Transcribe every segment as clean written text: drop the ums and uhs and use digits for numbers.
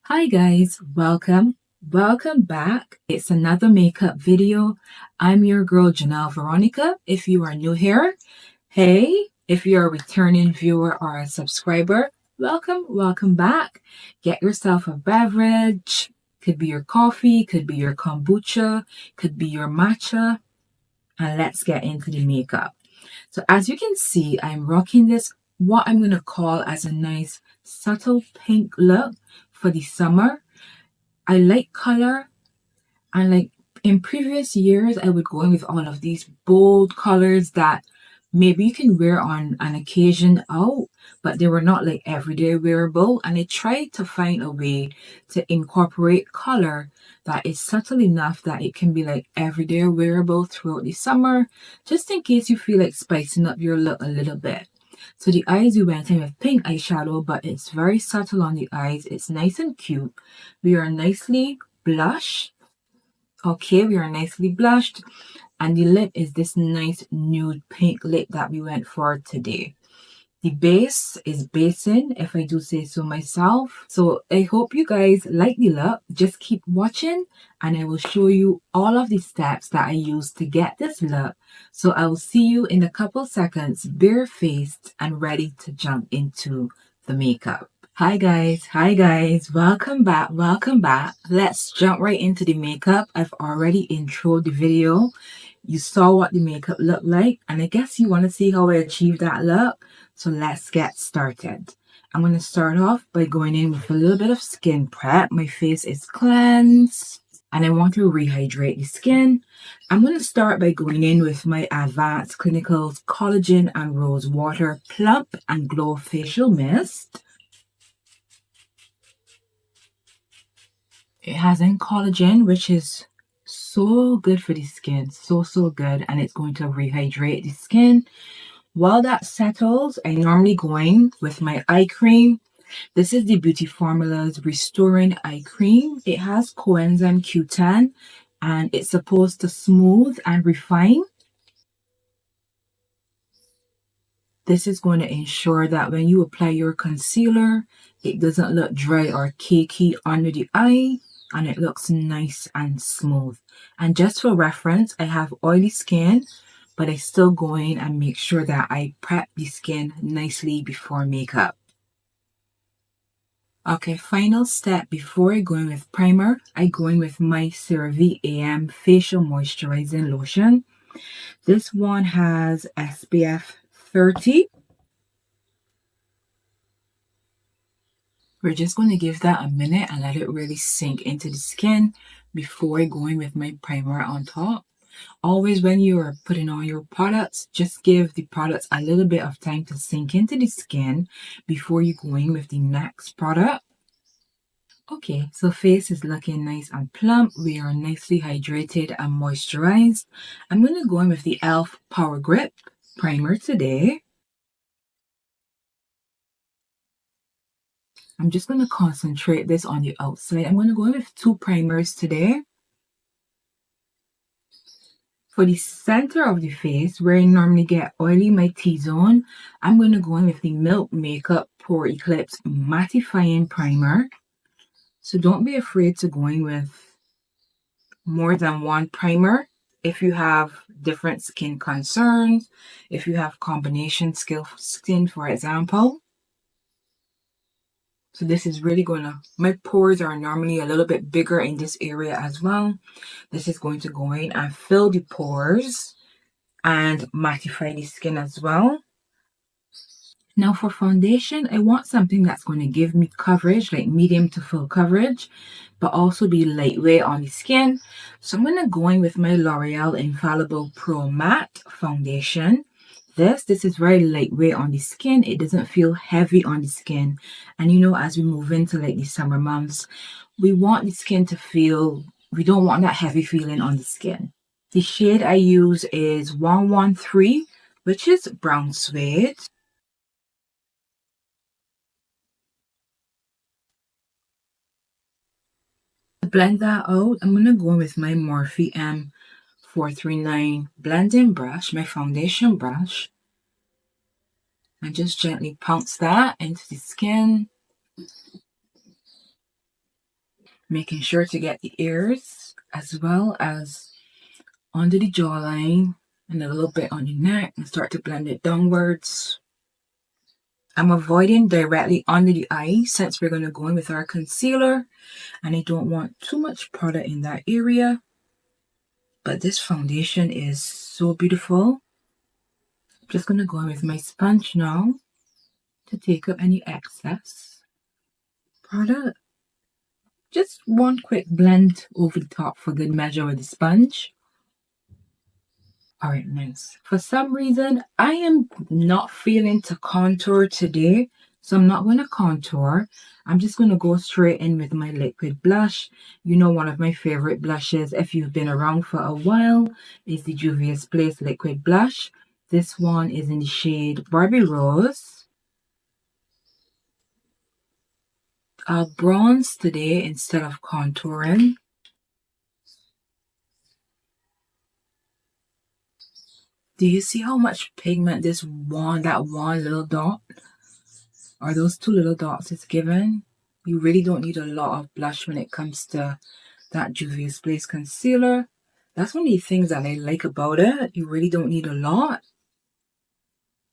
Hi guys, welcome back. It's another makeup video. I'm your girl Janelle Veronica. If you are new here, hey, if you're a returning viewer or a subscriber, welcome back. Get yourself a beverage. Could be your coffee, could be your kombucha, could be your matcha, and let's get into the makeup. So as you can see, I'm rocking this, what I'm going to call as a nice subtle pink look for the summer. I like color, and like in previous years, I would go in with all of these bold colors that maybe you can wear on an occasion out, but they were not like everyday wearable. And I tried to find a way to incorporate color that is subtle enough that it can be like everyday wearable throughout the summer, just in case you feel like spicing up your look a little bit. So the eyes, we went in with pink eyeshadow, but it's very subtle on the eyes. It's nice and cute. We are nicely blushed. Okay, we are nicely blushed. And the lip is this nice nude pink lip that we went for today. The base is basing, if I do say so myself. So I hope you guys like the look. Just keep watching and I will show you all of the steps that I used to get this look. So I will see you in a couple seconds, barefaced and ready to jump into the makeup. Hi guys, welcome back. Let's jump right into the makeup. I've already introed the video. You saw what the makeup looked like, and I guess you want to see how I achieved that look. So let's get started. I'm going to start off by going in with a little bit of skin prep. My face is cleansed and I want to rehydrate the skin. I'm going to start by going in with my Advanced Clinicals Collagen and Rosewater Plump and Glow Facial Mist. It has in collagen, which is so good for the skin. So good. And it's going to rehydrate the skin. While that settles, I normally go in with my eye cream. This is the Beauty Formula's Restoring Eye Cream. It has coenzyme Q10 and it's supposed to smooth and refine. This is going to ensure that when you apply your concealer, it doesn't look dry or cakey under the eye and it looks nice and smooth. And just for reference, I have oily skin, but I still go in and make sure that I prep the skin nicely before makeup. Okay, final step before I go in with primer, I go in with my CeraVe AM Facial Moisturizing Lotion. This one has SPF 30. We're just going to give that a minute and let it really sink into the skin before going with my primer on top. Always when you are putting on your products, just give the products a little bit of time to sink into the skin before you go in with the next product. Okay, so face is looking nice and plump. We are nicely hydrated and moisturized. I'm going to go in with the e.l.f. Power Grip Primer today. I'm just going to concentrate this on the outside. I'm going to go in with 2 primers today. For the center of the face, where I normally get oily, my T-zone, I'm going to go in with the Milk Makeup Pore Eclipse Mattifying Primer. So don't be afraid to go in with more than one primer. If you have different skin concerns, if you have combination skin, for example. So this is really going to, my pores are normally a little bit bigger in this area as well. This is going to go in and fill the pores and mattify the skin as well. Now for foundation, I want something that's going to give me coverage, like medium to full coverage, but also be lightweight on the skin. So I'm going to go in with my L'Oreal Infallible Pro Matte Foundation. This is very lightweight on the skin. It doesn't feel heavy on the skin. And you know, as we move into like the summer months, we want the skin to feel, we don't want that heavy feeling on the skin. The shade I use is 113, which is Brown Suede. To blend that out, I'm going to go with my Morphe M439 blending brush, my foundation brush, and just gently pounce that into the skin. Making sure to get the ears as well as under the jawline and a little bit on the neck and start to blend it downwards. I'm avoiding directly under the eye since we're going to go in with our concealer and I don't want too much product in that area. But this foundation is so beautiful. I'm just going to go in with my sponge now to take up any excess product. Just one quick blend over the top for good measure with the sponge. Alright, nice. For some reason, I am not feeling to contour today, so I'm not going to contour. I'm just going to go straight in with my liquid blush. You know, one of my favorite blushes, if you've been around for a while, is the Juvia's Place Liquid Blush. This one is in the shade Barbie Rose. I'll bronze today instead of contouring. Do you see how much pigment that one little dot, or those two little dots is given? You really don't need a lot of blush when it comes to that Juvia's Place concealer. That's one of the things that I like about it. You really don't need a lot.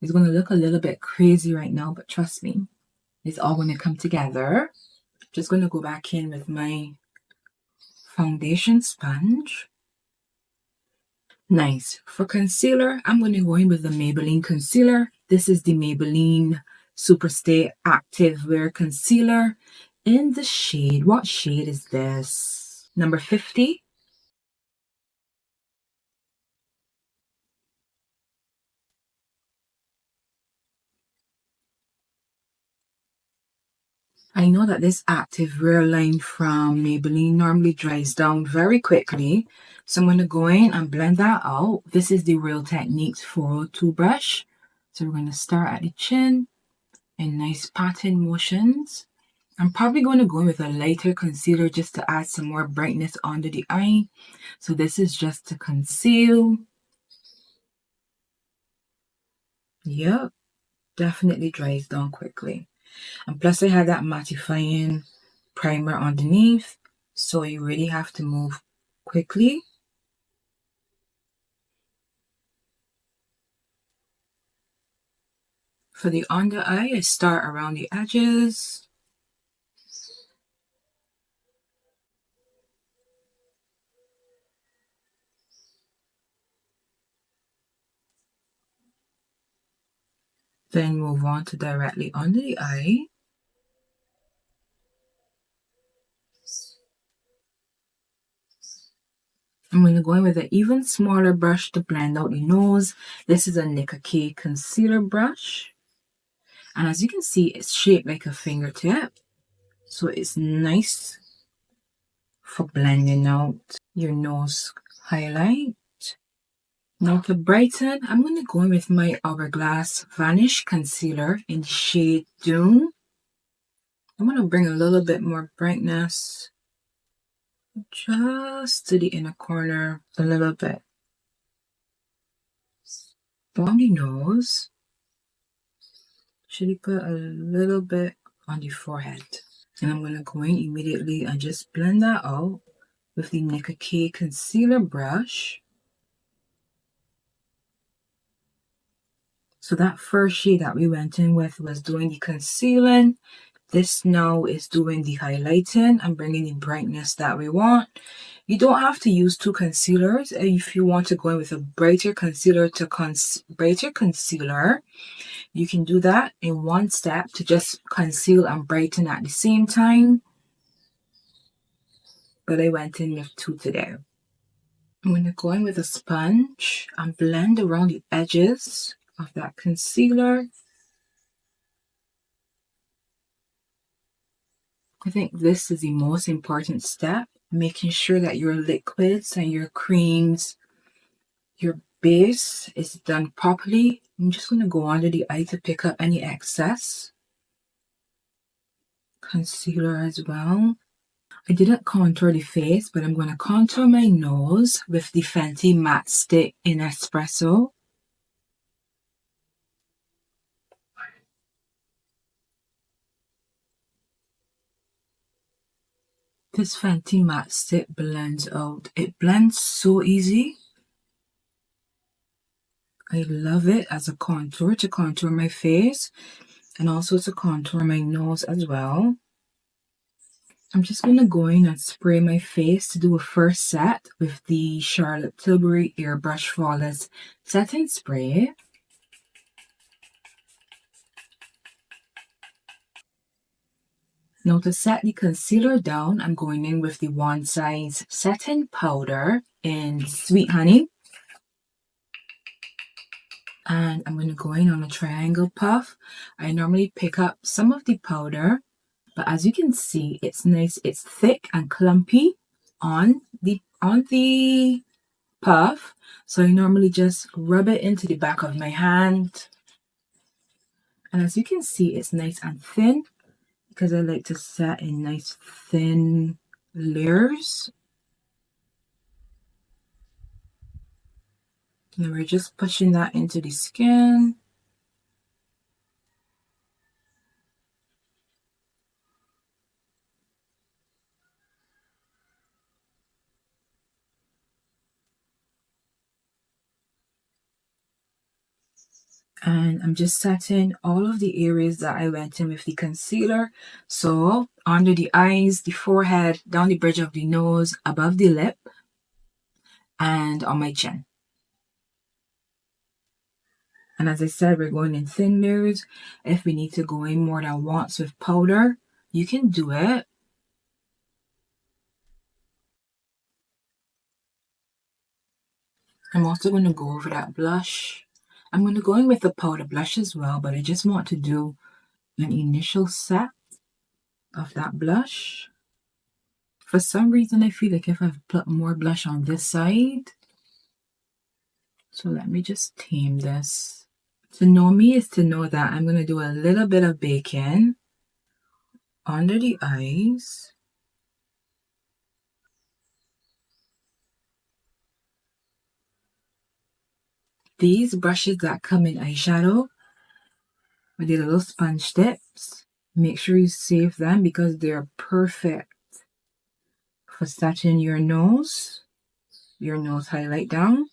It's going to look a little bit crazy right now, but trust me, it's all going to come together. Just going to go back in with my foundation sponge. Nice. For concealer, I'm going to go in with the Maybelline concealer. This is the Maybelline Superstay Active Wear Concealer in the shade. What shade is this? Number 50. I know that this active wear line from Maybelline normally dries down very quickly. So I'm going to go in and blend that out. This is the Real Techniques 402 brush. So we're going to start at the chin in nice pattern motions. I'm probably going to go in with a lighter concealer just to add some more brightness under the eye. So this is just to conceal. Yep, definitely dries down quickly. And plus I have that mattifying primer underneath, so you really have to move quickly. For the under eye, I start around the edges. Then move on to directly under the eye. I'm going to go in with an even smaller brush to blend out the nose. This is a Nicka K concealer brush. And as you can see, it's shaped like a fingertip. So it's nice for blending out your nose highlight. Now to brighten, I'm going to go in with my Hourglass Vanish Concealer in the shade Dune. I'm going to bring a little bit more brightness just to the inner corner a little bit. On the nose, should put a little bit on the forehead. And I'm going to go in immediately and just blend that out with the Nicka K concealer brush. So that first shade that we went in with was doing the concealing. This now is doing the highlighting and bringing the brightness that we want. You don't have to use two concealers. If you want to go in with a brighter concealer you can do that in one step to just conceal and brighten at the same time. But I went in with two today. I'm going to go in with a sponge and blend around the edges of that concealer. I think this is the most important step, making sure that your liquids and your creams, your base is done properly. I'm just going to go under the eye to pick up any excess concealer as well. I didn't contour the face, but I'm going to contour my nose with the Fenty Matte Stick in Espresso. This Fenty Matte Stick blends out. It blends so easy. I love it as a contour to contour my face and also to contour my nose as well. I'm just going to go in and spray my face to do a first set with the Charlotte Tilbury Airbrush Flawless Setting Spray. Now to set the concealer down, I'm going in with the One Size Setting Powder in Sweet Honey. And I'm going to go in on a triangle puff. I normally pick up some of the powder, but as you can see, it's nice. It's thick and clumpy on the puff. So I normally just rub it into the back of my hand. And as you can see, it's nice and thin because I like to set in nice thin layers. And we're just pushing that into the skin. And I'm just setting all of the areas that I went in with the concealer. So under the eyes, the forehead, down the bridge of the nose, above the lip, and on my chin. And as I said, we're going in thin layers. If we need to go in more than once with powder, you can do it. I'm also going to go over that blush. I'm going to go in with the powder blush as well, but I just want to do an initial set of that blush. For some reason, I feel like if I've put more blush on this side. So let me just tame this. To know me is to know that I'm going to do a little bit of baking under the eyes. These brushes that come in eyeshadow with the little sponge tips, make sure you save them because they're perfect for setting your nose highlight down.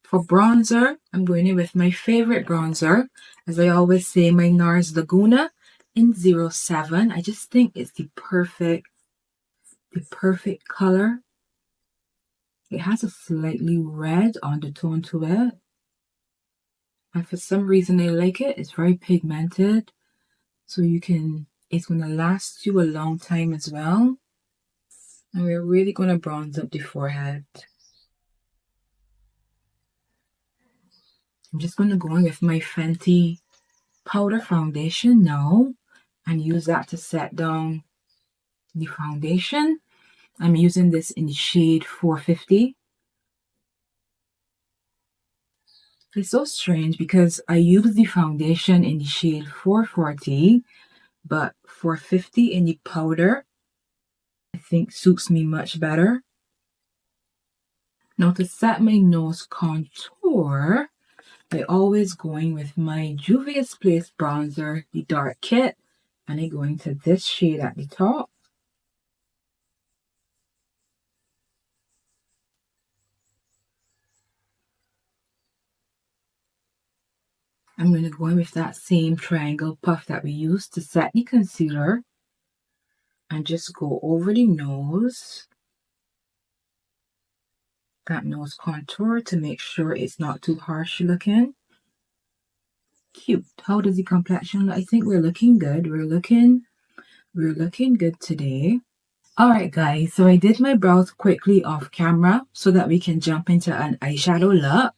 For bronzer, I'm going in with my favorite bronzer. As I always say, my NARS Laguna in 07. I just think it's the perfect color. It has a slightly red undertone to it. And for some reason I like it. It's very pigmented. So it's going to last you a long time as well. And we're really going to bronze up the forehead. I'm just going to go in with my Fenty powder foundation now and use that to set down the foundation. I'm using this in the shade 450. It's so strange because I use the foundation in the shade 440, but 450 in the powder I think suits me much better. Now to set my nose contour, I always going with my Juvia's Place bronzer, the Dark Kit, and I go into this shade at the top. I'm going to go in with that same triangle puff that we used to set the concealer and just go over the nose, that nose contour, to make sure it's not too harsh looking. Cute. How does the complexion look? I think we're looking good. We're looking good today. Alright guys, so I did my brows quickly off camera so that we can jump into an eyeshadow look.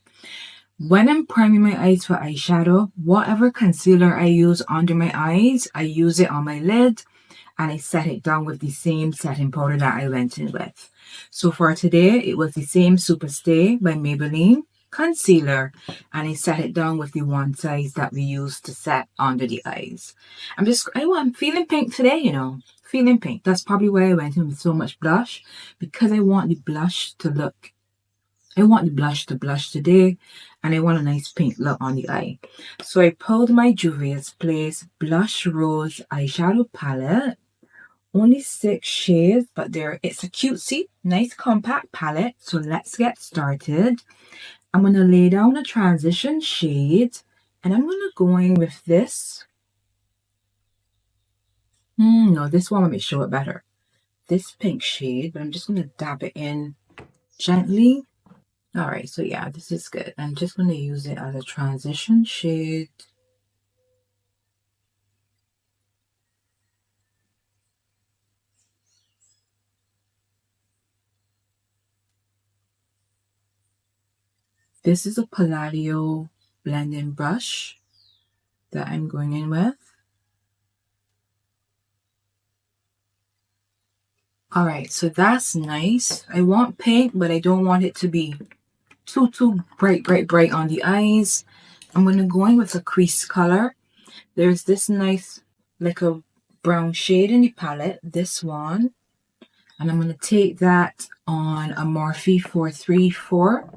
When I'm priming my eyes for eyeshadow, whatever concealer I use under my eyes, I use it on my lid and I set it down with the same setting powder that I went in with. So for today, it was the same Superstay by Maybelline concealer and I set it down with the One Size that we used to set under the eyes. I'm feeling pink today, you know, feeling pink. That's probably why I went in with so much blush, because I want the blush to look, I want the blush to blush today and I want a nice pink look on the eye. So I pulled my Juvia's Place Blush Rose eyeshadow palette Only 6 shades, but it's a cutesy, nice compact palette. So let's get started. I'm going to lay down a transition shade, and I'm going to go in with this. No, this one let me show it better. This pink shade, but I'm just going to dab it in gently. All right, so yeah, this is good. I'm just going to use it as a transition shade. This is a Palladio blending brush that I'm going in with. All right, so that's nice. I want pink, but I don't want it to be too bright on the eyes. I'm going to go in with a crease color. There's this nice, like a brown shade in the palette, this one. And I'm going to take that on a Morphe 434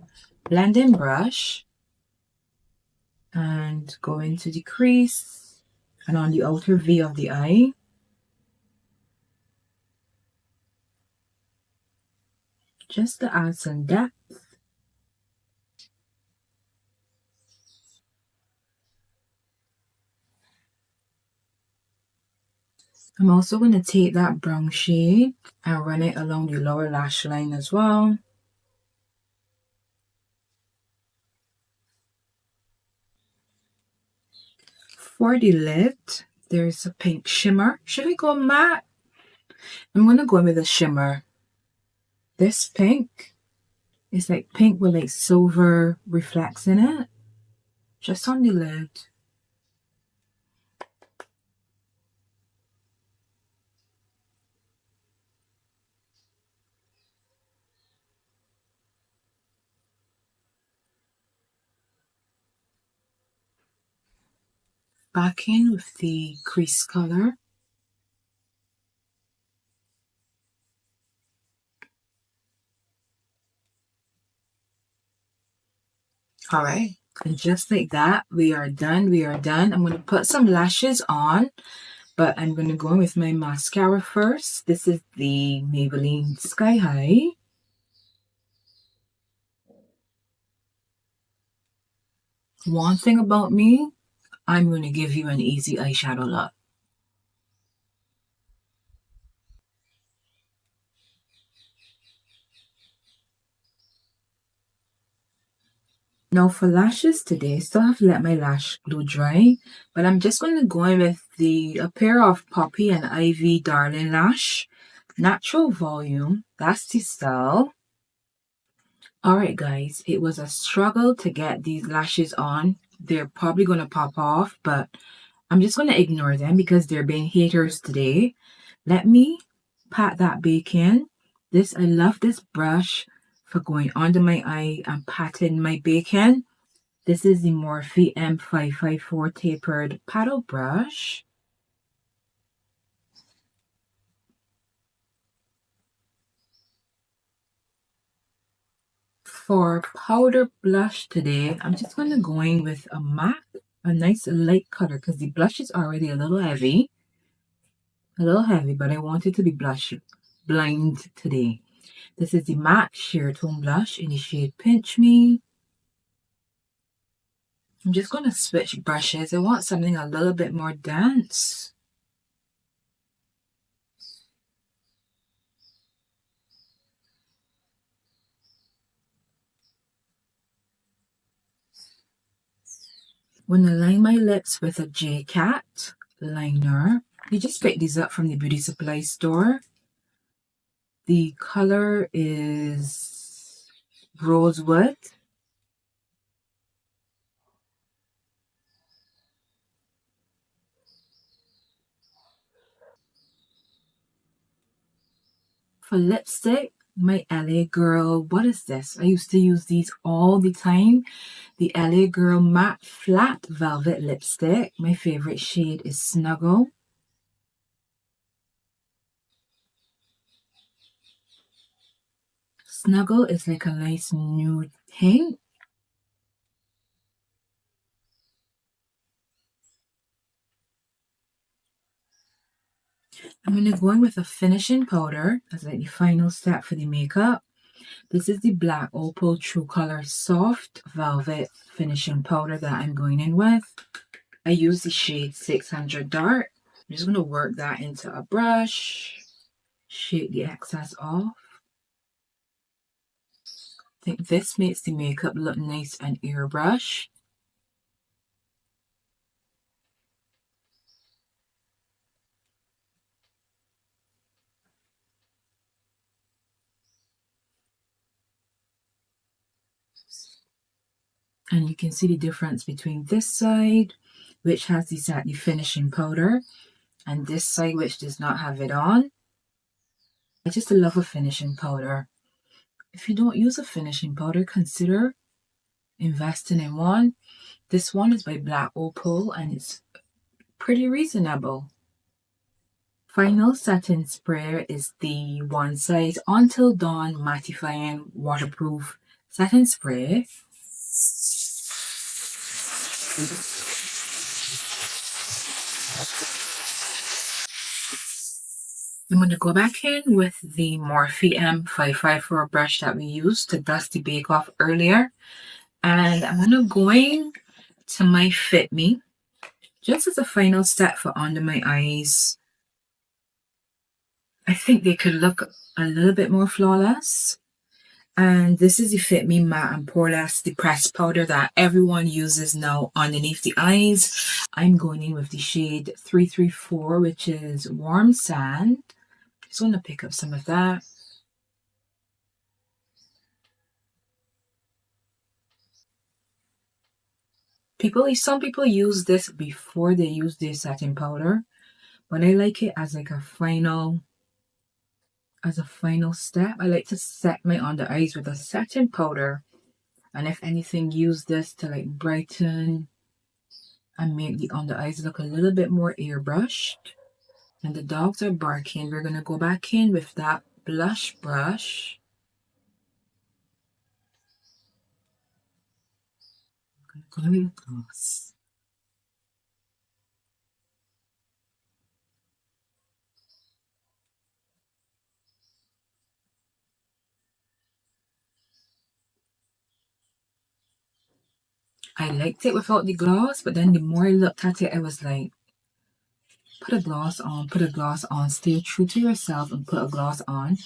blending brush and go into the crease and on the outer V of the eye. Just to add some depth. I'm also going to take that brown shade and run it along the lower lash line as well. For the lid, there's a pink shimmer. Should we go matte? I'm going to go in with a shimmer. This pink is like pink with like silver reflects in it. Just on the lid. Back in with the crease color. All right, and just like that, we are done. I'm going to put some lashes on, but I'm going to go in with my mascara first. This is the Maybelline Sky High. One thing about me, I'm going to give you an easy eyeshadow look. Now for lashes today, still have to let my lash glue dry, but I'm just going to go in with a pair of Poppy and Ivy Darling Lash. Natural Volume, that's the style. Alright guys, it was a struggle to get these lashes on. They're probably going to pop off, but I'm just going to ignore them because they're being haters today. Let me pat that bake in. I love this brush for going under my eye and patting my bacon. This is the Morphe M554 tapered paddle brush. For powder blush today, I'm just going to go in with a matte, a nice light color because the blush is already a little heavy. But I want it to be blush blind today. This is the matte sheer tone blush in the shade Pinch Me. I'm just going to switch brushes. I want something a little bit more dense. I'm going to line my lips with a J-Cat liner. You just pick these up from the beauty supply store. The color is Rosewood. For lipstick, my LA Girl, what is this? I used to use these all the time. The LA Girl Matte Flat Velvet Lipstick. My favorite shade is Snuggle. Snuggle is like a nice nude pink. I'm going to go in with a finishing powder as like the final step for the makeup. This is the Black Opal True Color Soft Velvet Finishing Powder that I'm going in with. I use the shade 600 Dark. I'm just going to work that into a brush, shake the excess off. I think this makes the makeup look nice and airbrushed. And you can see the difference between this side, which has the satin finishing powder, and this side, which does not have it on. I just love a finishing powder. If you don't use a finishing powder, consider investing in one. This one is by Black Opal and it's pretty reasonable. Final setting spray is the One Size Until Dawn Mattifying Waterproof Setting Spray. I'm going to go back in with the Morphe M554 brush that we used to dust the bake off earlier. And I'm going to go in to my Fit Me, just as a final step for under my eyes. I think they could look a little bit more flawless. And this is the Fit Me Matte and Poreless, the pressed powder that everyone uses now underneath the eyes. I'm going in with the shade 334, which is Warm Sand. Just want to pick up some of that. Some people use this before they use their setting powder, but I like it as like a final step. I like to set my under eyes with a setting powder, and if anything, use this to like brighten and make the under eyes look a little bit more airbrushed. And the dogs are barking. We're gonna go back in with that blush brush. I'm gonna go with gloss. I liked it without the gloss, but then the more I looked at it, I was like, put a gloss on, stay true to yourself and put a gloss on.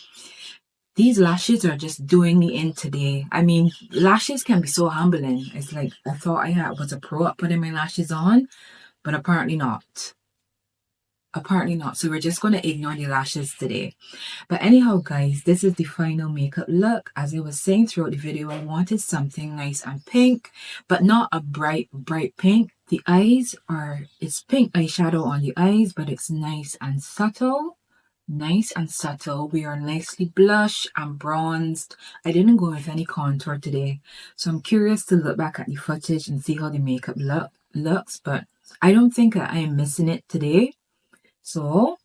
These lashes are just doing me in today. I mean, lashes can be so humbling. It's like I thought I was a pro at putting my lashes on, but apparently not. Apparently not. So we're just going to ignore the lashes today. But anyhow, guys, this is the final makeup look. As I was saying throughout the video, I wanted something nice and pink, but not a bright pink. The eyes it's pink eyeshadow on the eyes, but it's nice and subtle. Nice and subtle. We are nicely blushed and bronzed. I didn't go with any contour today, so I'm curious to look back at the footage and see how the makeup looks, but I don't think I am missing it today. So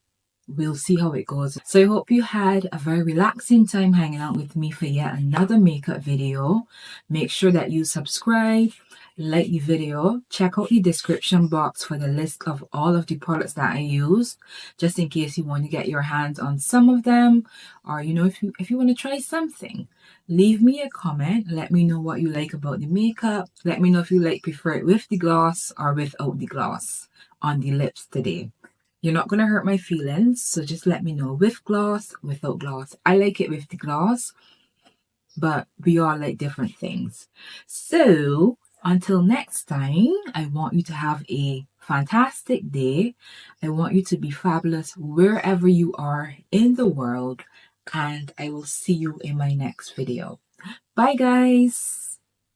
we'll see how it goes. So I hope you had a very relaxing time hanging out with me for yet another makeup video. Make sure that you subscribe, like the video, check out the description box for the list of all of the products that I use, just in case you want to get your hands on some of them, or you know, if you want to try something. Leave me a comment. Let me know what you like about the makeup. Let me know if you prefer it with the gloss or without the gloss on the lips today. You're not going to hurt my feelings, so just let me know with gloss, without gloss. I like it with the gloss, but we all like different things. So until next time, I want you to have a fantastic day. I want you to be fabulous wherever you are in the world, and I will see you in my next video. Bye, guys.